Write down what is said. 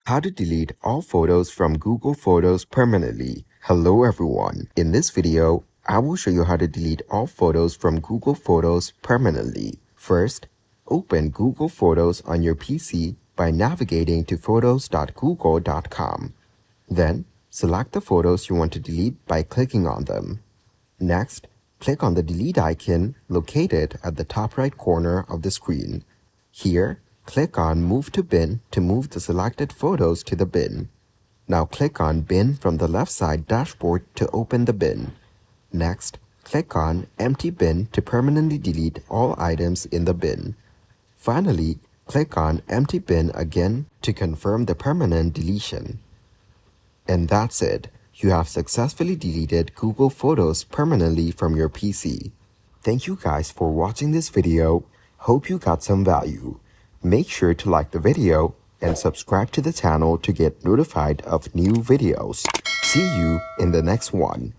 How to delete all photos from Google Photos permanently. Hello everyone. In this video, I will show you how to delete all photos from Google Photos permanently. First, open Google Photos on your PC by navigating to photos.google.com. Then, select the photos you want to delete by clicking on them. Next, click on the delete icon located at the top right corner of the screen. Here, click on Move to Bin to move the selected photos to the bin. Now click on Bin from the left side dashboard to open the bin. Next, click on Empty Bin to permanently delete all items in the bin. Finally, click on Empty Bin again to confirm the permanent deletion. And that's it. You have successfully deleted Google Photos permanently from your PC. Thank you guys for watching this video. Hope you got some value. Make sure to like the video and subscribe to the channel to get notified of new videos. See you in the next one.